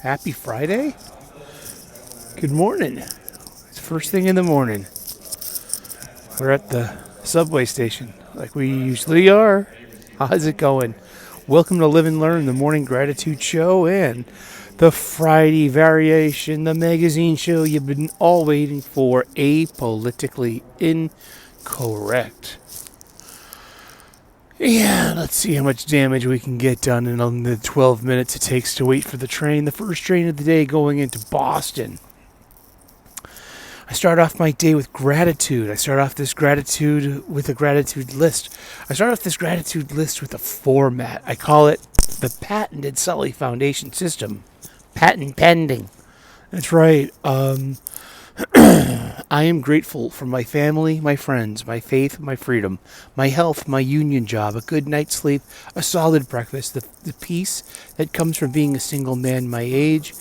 Happy Friday. Good morning. It's first thing in the morning. We're at the subway station like we usually are. How's it going? Welcome to Live and Learn, the morning gratitude show and the Friday variation, the magazine show you've been all waiting for, Apolitically Incorrect. Yeah, let's see how much damage we can get done in the 12 minutes it takes to wait for the train. The first train of the day going into Boston. I start off my day with gratitude. I start off this gratitude with a gratitude list. I start off this gratitude list with a format. I call it the Patented Sully Foundation System. Patent pending. That's right. I am grateful for my family, my friends, my faith, my freedom, my health, my union job, a good night's sleep, a solid breakfast, the peace that comes from being a single man my age,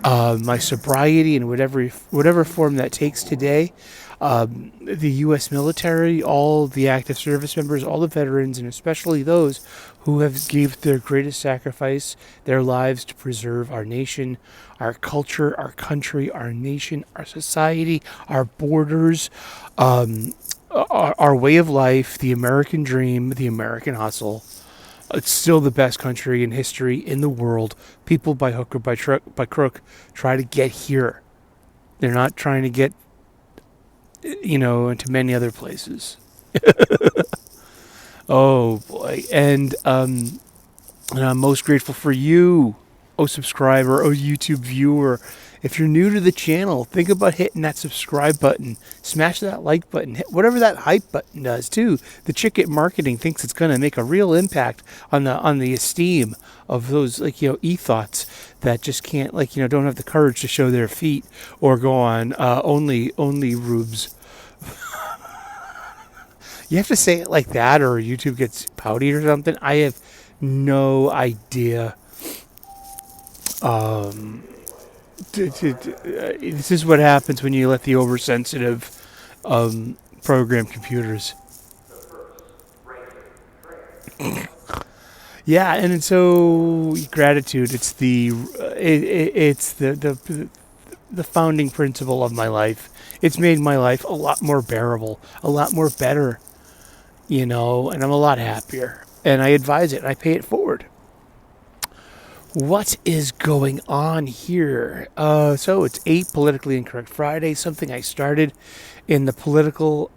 my sobriety in whatever form that takes today, the U.S. military, all the active service members, all the veterans, and especially those who have gave their greatest sacrifice, their lives to preserve our nation, our culture, our country, our nation, our society, our borders, our way of life, the American dream, the American hustle. It's still the best country in history in the world. People by hook or by crook try to get here. They're not trying to get, into many other places. Oh boy. And I'm most grateful for you, oh subscriber, oh YouTube viewer. If you're new to the channel, think about hitting that subscribe button, smash that like button, hit whatever that hype button does too. The chick at marketing thinks it's going to make a real impact on the esteem of those e-thoughts that just can't don't have the courage to show their feet or go on only rubes. You have to say it like that or YouTube gets pouty or something. I have no idea. This is what happens when you let the oversensitive program computers. Yeah, and so gratitude. It's it's the founding principle of my life. It's made my life a lot more bearable, a lot more better, and I'm a lot happier. And I advise it, and I pay it forward. What is going on here? So it's Apolitically Incorrect Friday, something I started in the political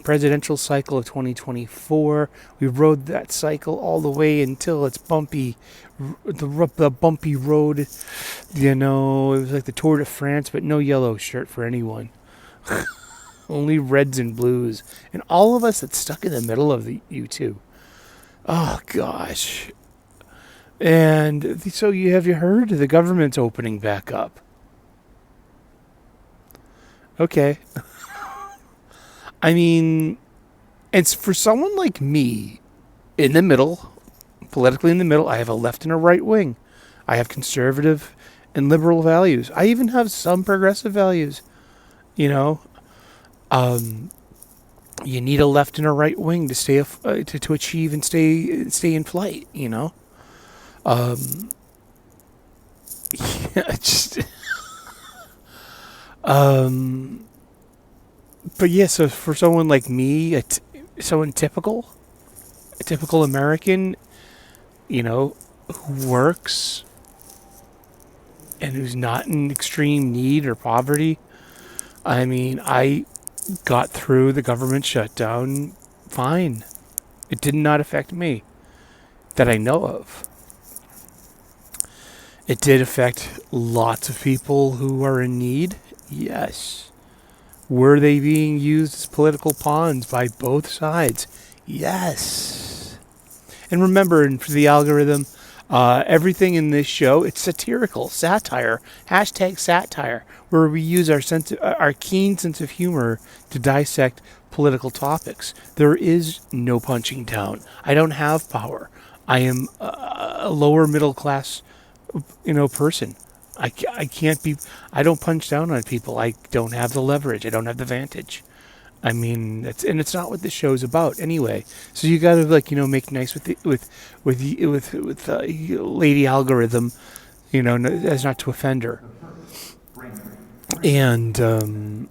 presidential cycle of 2024. We rode that cycle all the way until it's bumpy, the bumpy road. It was like the Tour de France, but no yellow shirt for anyone. Only reds and blues. And all of us that's stuck in the middle of the U2. Oh, gosh. And so have you heard the government's opening back up? Okay. I mean, it's for someone like me, in the middle, politically in the middle. I have a left and a right wing. I have conservative and liberal values. I even have some progressive values. You need a left and a right wing to stay to achieve and stay in flight. Yeah, just but yeah, so for someone like me, someone typical, a typical American, who works and who's not in extreme need or poverty, I mean, I got through the government shutdown fine. It did not affect me that I know of. It did affect lots of people who are in need. Yes. Were they being used as political pawns by both sides? Yes. And remember, for the algorithm, everything in this show, it's satirical, satire, #satire, where we use our keen sense of humor to dissect political topics. There is no punching down. I don't have power. I am a lower middle class person. I can't be. I don't punch down on people. I don't have the leverage. I don't have the vantage. I mean, it's not what this show's about anyway. So you gotta make nice with Lady Algorithm, as not to offend her. And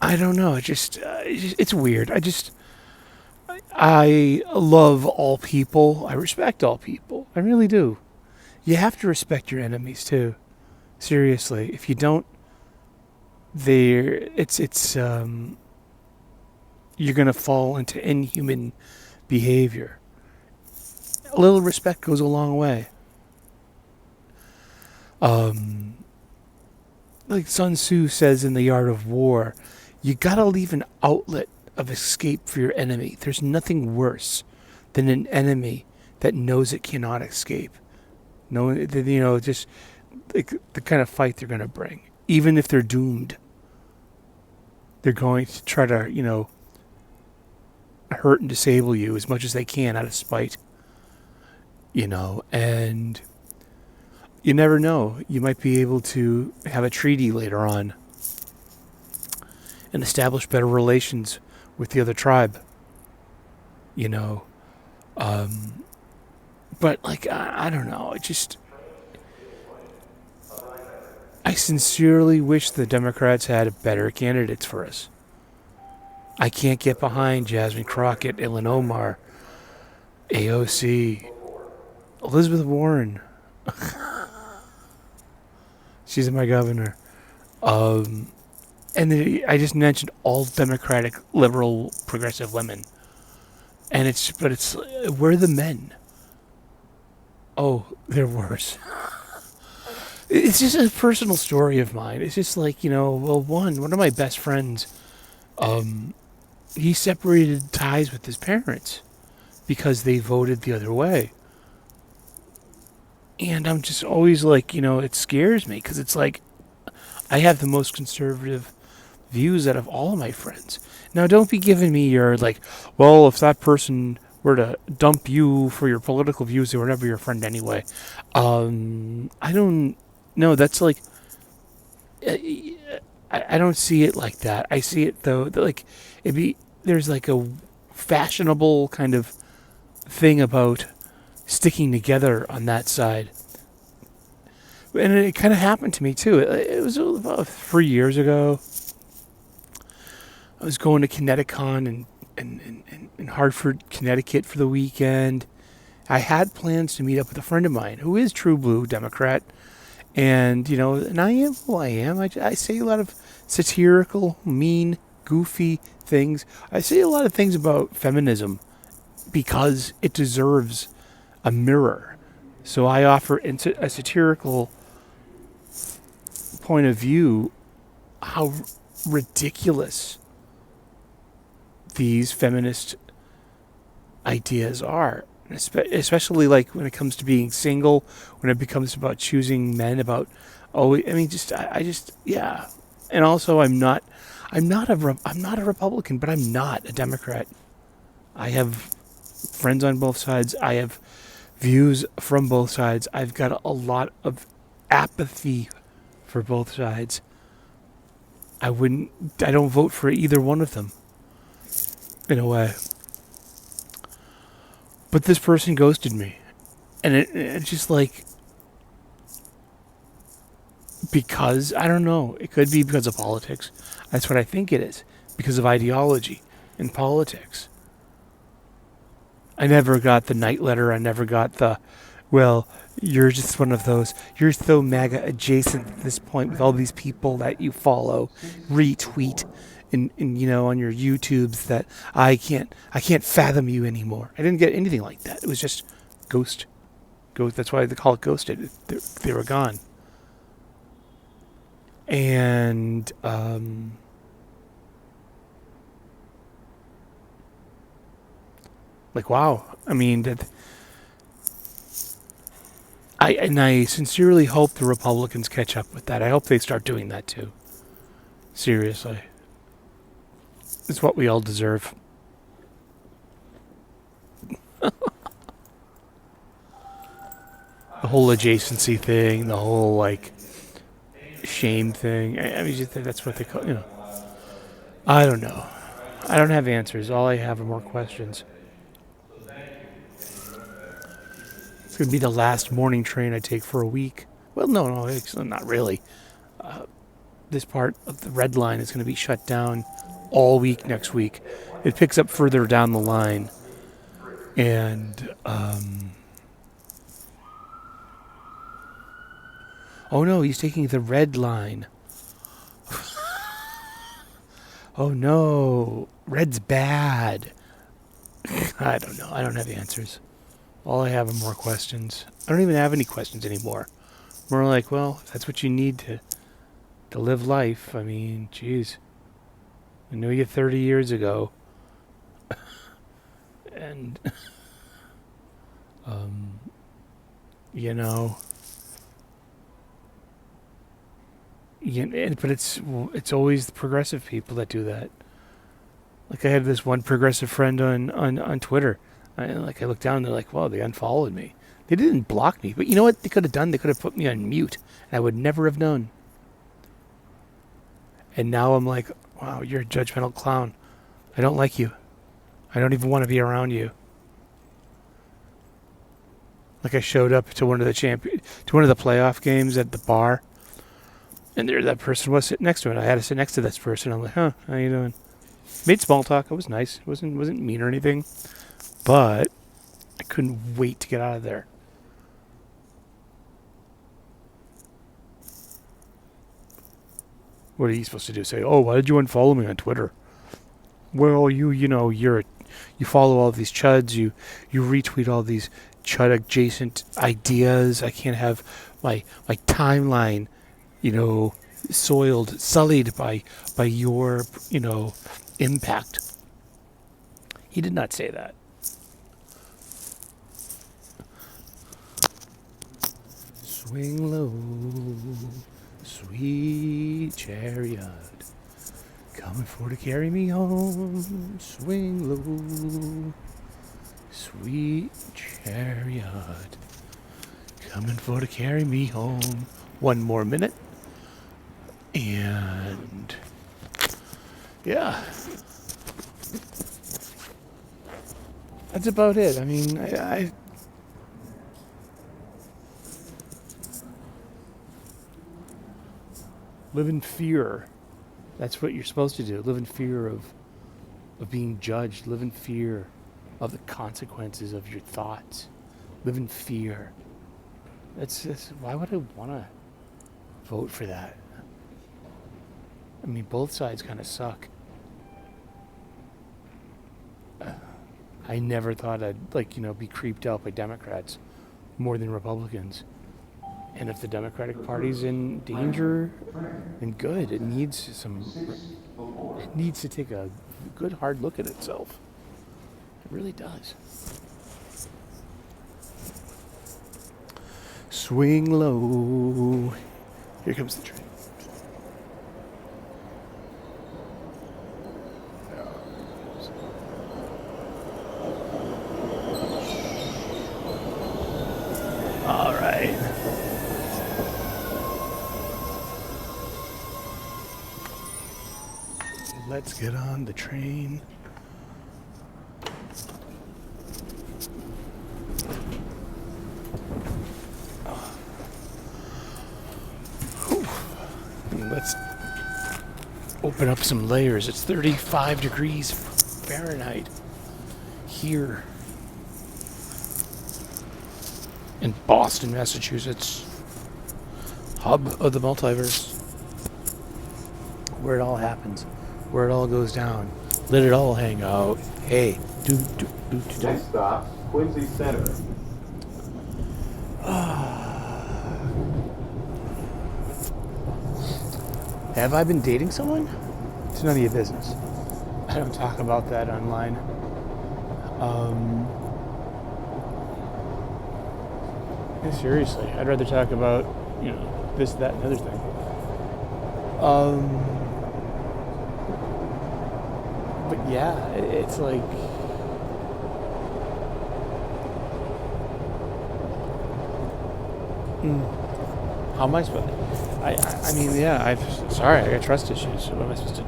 I don't know. It's weird. I love all people. I respect all people. I really do. You have to respect your enemies too. Seriously, if you don't, it's you're gonna fall into inhuman behavior. A little respect goes a long way. Um, like Sun Tzu says in The Art of War, you gotta leave an outlet of escape for your enemy. There's nothing worse than an enemy that knows it cannot escape. No, just like the kind of fight they're gonna bring. Even if they're doomed, they're going to try to, hurt and disable you as much as they can out of spite. And you never know. You might be able to have a treaty later on and establish better relations with the other tribe. You know, um, but like I don't know. I sincerely wish the Democrats had better candidates for us. I can't get behind Jasmine Crockett, Ilhan Omar, AOC, Elizabeth Warren. She's my governor. Um, I just mentioned all Democratic, liberal, progressive women, and it's we're the men. Oh, they're worse. It's just a personal story of mine. It's just like well, one of my best friends, um, he separated ties with his parents because they voted the other way, and I'm just always like, it scares me because it's like I have the most conservative views out of all of my friends. Now, don't be giving me your like, well, if that person were to dump you for your political views, they were never your friend anyway. I don't know. That's like, I don't see it like that. I see it though, like, there's like a fashionable kind of thing about sticking together on that side. And it kind of happened to me too. It was about 3 years ago. I was going to Connecticut in Hartford, Connecticut for the weekend. I had plans to meet up with a friend of mine who is true blue Democrat. And I am who I am. I say a lot of satirical, mean, goofy things. I say a lot of things about feminism because it deserves a mirror. So I offer a satirical point of view how ridiculous these feminist ideas are, especially like when it comes to being single, when it becomes about choosing men, about yeah. And also, I'm not a Republican, but I'm not a Democrat. I have friends on both sides. I have views from both sides. I've got a lot of apathy for both sides. I don't vote for either one of them in a way. But this person ghosted me. And it's just like, because, I don't know, it could be because of politics. That's what I think it is. Because of ideology in politics. I never got the night letter. I never got the, well, you're just one of those. You're so MAGA adjacent at this point with all these people that you follow, retweet, on your YouTubes that I can't fathom you anymore. I didn't get anything like that. It was just ghost. That's why they call it ghosted. They were gone. And like, wow. I mean, I sincerely hope the Republicans catch up with that. I hope they start doing that too. Seriously, it's what we all deserve. The whole adjacency thing, the whole like shame thing. I mean, that's what they call. I don't know. I don't have answers. All I have are more questions. going to be the last morning train I take for a week. Well, no, it's not really. This part of the red line is going to be shut down all week next week. It picks up further down the line. And, oh no, he's taking the red line. Oh no, red's bad. I don't know. I don't have answers. All I have are more questions. I don't even have any questions anymore. More like, well, if that's what you need to live life. I mean, geez. I knew you 30 years ago. And, you know, but it's always the progressive people that do that. Like I had this one progressive friend on Twitter. I looked down and they're like, wow, they unfollowed me. They didn't block me, but you know what they could have done? They could have put me on mute, and I would never have known. And now I'm like, wow, you're a judgmental clown. I don't like you. I don't even want to be around you. Like I showed up to one of the playoff games at the bar, and there that person was sitting next to it. I had to sit next to this person. I'm like, huh, how you doing? Made small talk. It was nice. It wasn't mean or anything, but I couldn't wait to get out of there. What are you supposed to do? Say, oh, why did you unfollow me on Twitter? Well, you follow all of these chuds. You retweet all these chud adjacent ideas. I can't have my timeline, sullied by your, impact. He did not say that. Swing low, sweet chariot, coming for to carry me home. Swing low, sweet chariot, coming for to carry me home. One more minute. And yeah, that's about it. I mean, I live in fear. That's what you're supposed to do. Live in fear of being judged. Live in fear of the consequences of your thoughts. Live in fear. That's why would I want to vote for that? I mean, both sides kind of suck. I never thought I'd be creeped out by Democrats more than Republicans. And if the Democratic Party's in danger, then good. It needs to take a good hard look at itself. It really does. Swing low. Here comes the train. All right. Let's get on the train. Let's open up some layers. It's 35 degrees Fahrenheit here in Boston, Massachusetts, hub of the multiverse, where it all happens, where it all goes down. Let it all hang out. Hey, Next stop, Quincy Center. Have I been dating someone? It's none of your business. I don't talk about that online. Seriously, I'd rather talk about, this, that, and other thing. But yeah, it's like, how am I supposed to? I mean, yeah, I got trust issues. What am I supposed to?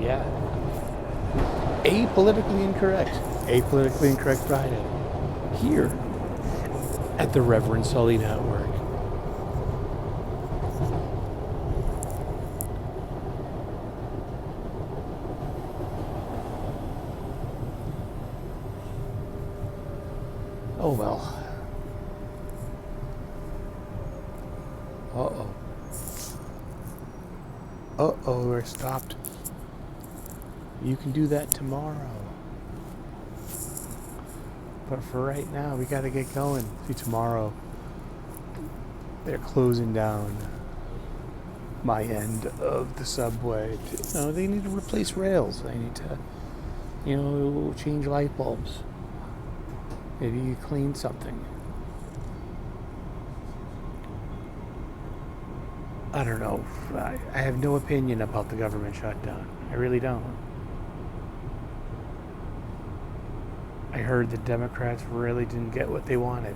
Yeah. Apolitically incorrect. Apolitically incorrect Friday. here at the Reverend Sully Network. Oh well. Uh-oh. Uh-oh, we're stopped. You can do that tomorrow. But for right now, we gotta get going. See, tomorrow, they're closing down my end of the subway. They need to replace rails. They need to, change light bulbs. Maybe clean something. I don't know. I have no opinion about the government shutdown. I really don't. I heard the Democrats really didn't get what they wanted.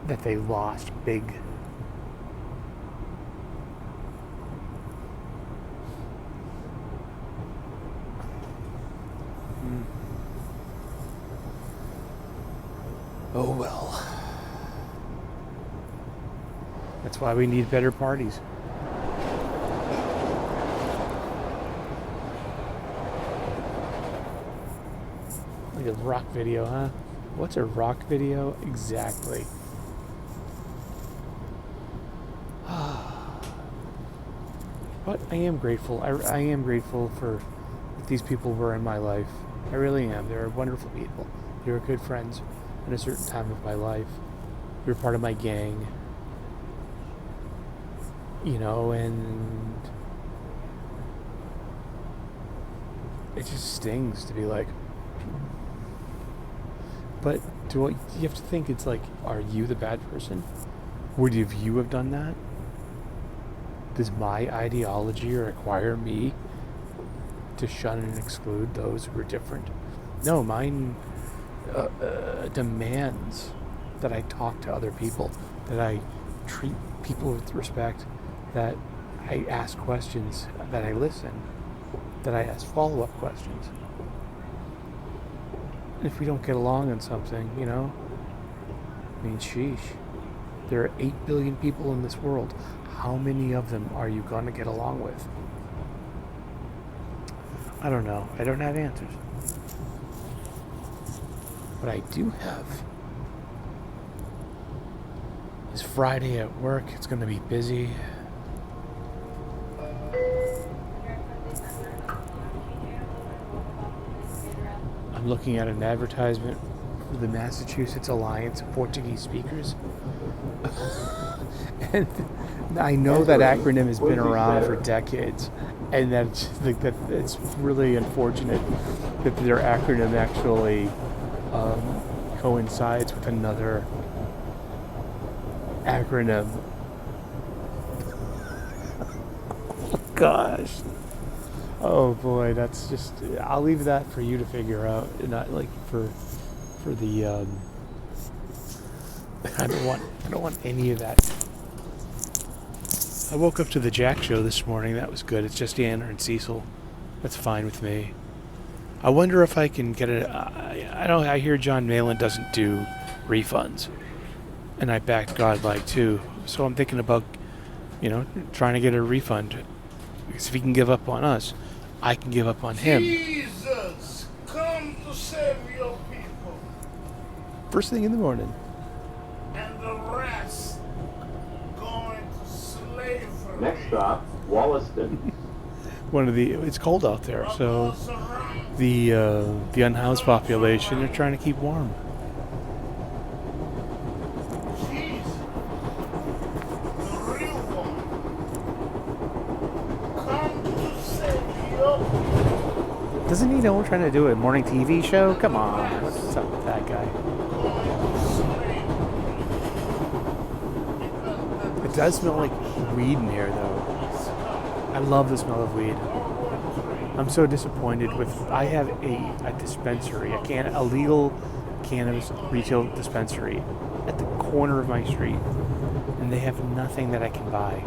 That they lost big. Oh well. That's why we need better parties. Like a rock video, huh? What's a rock video exactly? But I am grateful. I am grateful for that these people were in my life. I really am. They're wonderful people. They were good friends at a certain time of my life. They were part of my gang. And it just stings to be like, but you have to think it's like, are you the bad person? Would you have done that? Does my ideology require me to shun and exclude those who are different? No, mine demands that I talk to other people, that I treat people with respect, that I ask questions, that I listen, that I ask follow-up questions. If we don't get along on something, sheesh. There are 8 billion people in this world. How many of them are you going to get along with? I don't know. I don't have answers. What I do have is Friday at work. It's going to be busy. I'm looking at an advertisement for the Massachusetts Alliance of Portuguese Speakers. And I know that acronym has been around for decades, and that it's really unfortunate that their acronym actually coincides with another acronym. Gosh. Oh boy, that's just. I'll leave that for you to figure out. Not like for the. I don't want any of that. I woke up to the Jack show this morning. That was good. It's just Anna and Cecil. That's fine with me. I wonder if I can get it. I hear John Malin doesn't do refunds, and I backed Godlike too. So I'm thinking about, trying to get a refund. Because if he can give up on us, I can give up on him. Jesus, come to save your people. First thing in the morning. And the rest going to slavery. Next stop, Wollaston. It's cold out there, so the unhoused population are trying to keep warm. Jesus, the real one. Come to save your people. Doesn't he know we're trying to do a morning TV show? Come on, what's up with that guy? It does smell like weed in here, though. I love the smell of weed. I'm so disappointed with. I have a dispensary, a legal cannabis retail dispensary at the corner of my street, and they have nothing that I can buy.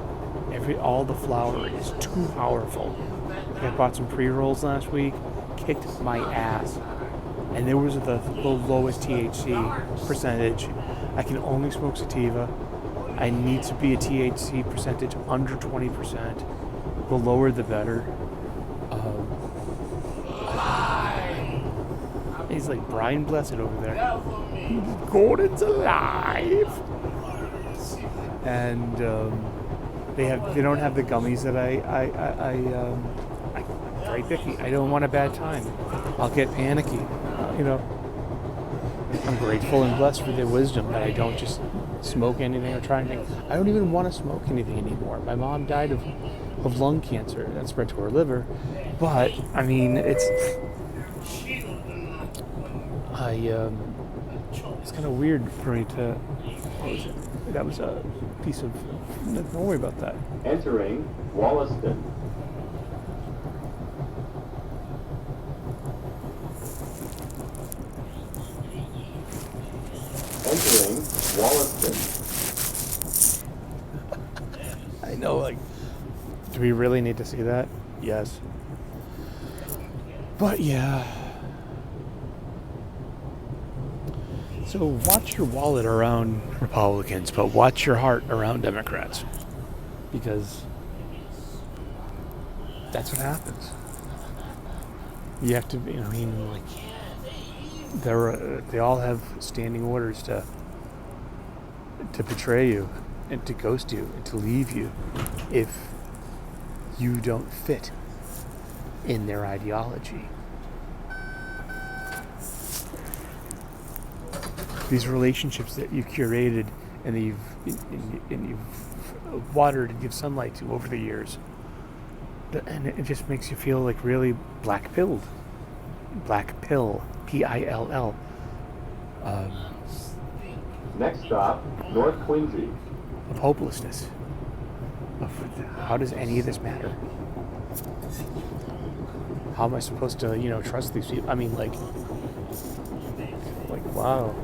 All the flower is too powerful. I bought some pre-rolls last week, kicked my ass. and there was the lowest THC percentage. I can only smoke sativa. I need to be a THC percentage under 20%. The lower, the better. He's like Brian Blessed over there. Gordon's alive. And they don't have the gummies that I'm very picky. I don't want a bad time. I'll get panicky. I'm grateful and blessed for their wisdom that I don't just smoke anything or try anything. I don't even want to smoke anything anymore. My mom died of lung cancer that spread to her liver, but I mean it's kind of weird for me to. What was it? That was a piece of. Don't worry about that. Entering Wollaston. Entering Wollaston. I know, like, do we really need to see that? Yes. But yeah. So watch your wallet around Republicans, but watch your heart around Democrats. Because that's what happens. You have to, they all have standing orders to betray you and to ghost you and to leave you if you don't fit in their ideology. These relationships that you've curated and you've watered and give sunlight to over the years, and it just makes you feel like really black-pilled. Black pill, P-I-L-L. Next stop, North Quincy. Of hopelessness. How does any of this matter? How am I supposed to, trust these people? I mean, like wow.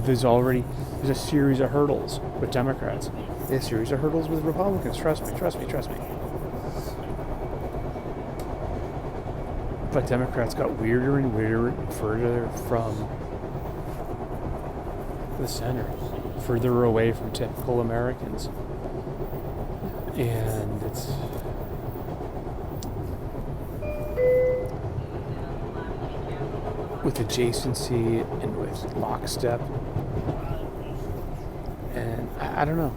There's a series of hurdles with Democrats. There's a series of hurdles with Republicans. Trust me. But Democrats got weirder and weirder and further from the center, further away from typical Americans. And it's with adjacency and with lockstep. And I don't know.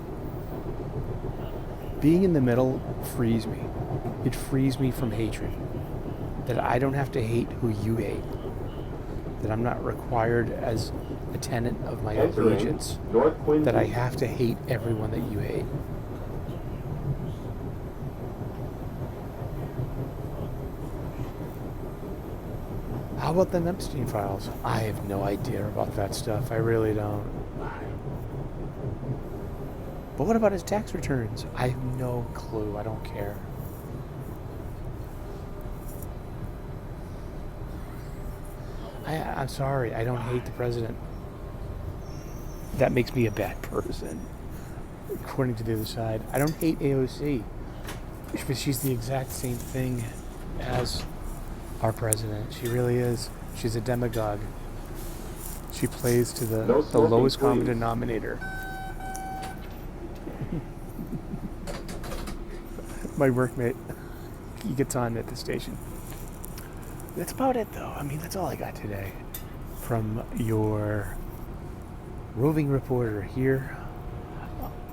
Being in the middle frees me. It frees me from hatred. That I don't have to hate who you hate. That I'm not required as a tenant of my allegiance. That I have to hate everyone that you hate. How about the Epstein files? I have no idea about that stuff. I really don't. But what about his tax returns? I have no clue. I don't care. I'm sorry. I don't hate the president. That makes me a bad person, according to the other side. I don't hate AOC, because she's the exact same thing as our president. She really is. She's a demagogue. She plays to the lowest common denominator. My workmate, he gets on at the station. That's about it, though. I mean, that's all I got today from your roving reporter here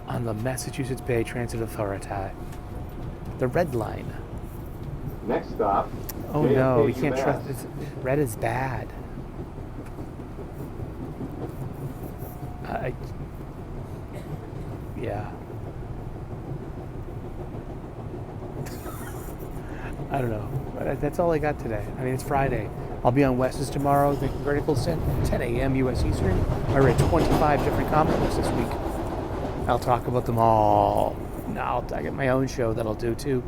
on the Massachusetts Bay Transit Authority. The Red Line. Next stop. Oh no, we can't trust this. Red is bad. Yeah. I don't know. That's all I got today. I mean, it's Friday. I'll be on Wes's tomorrow, making articles at 10 a.m. U.S. Eastern. I read 25 different comic books this week. I'll talk about them all. Now, I got my own show that I'll do too.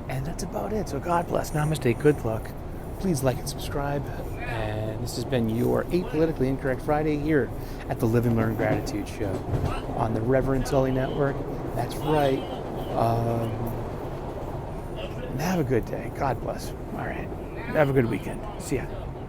And that's about it. So God bless. Namaste. Good luck. Please like and subscribe. And this has been your Apolitically Incorrect Friday here at the Live and Learn Gratitude Show on the Reverend Sully Network. That's right. Have a good day. God bless. All right. Have a good weekend. See ya.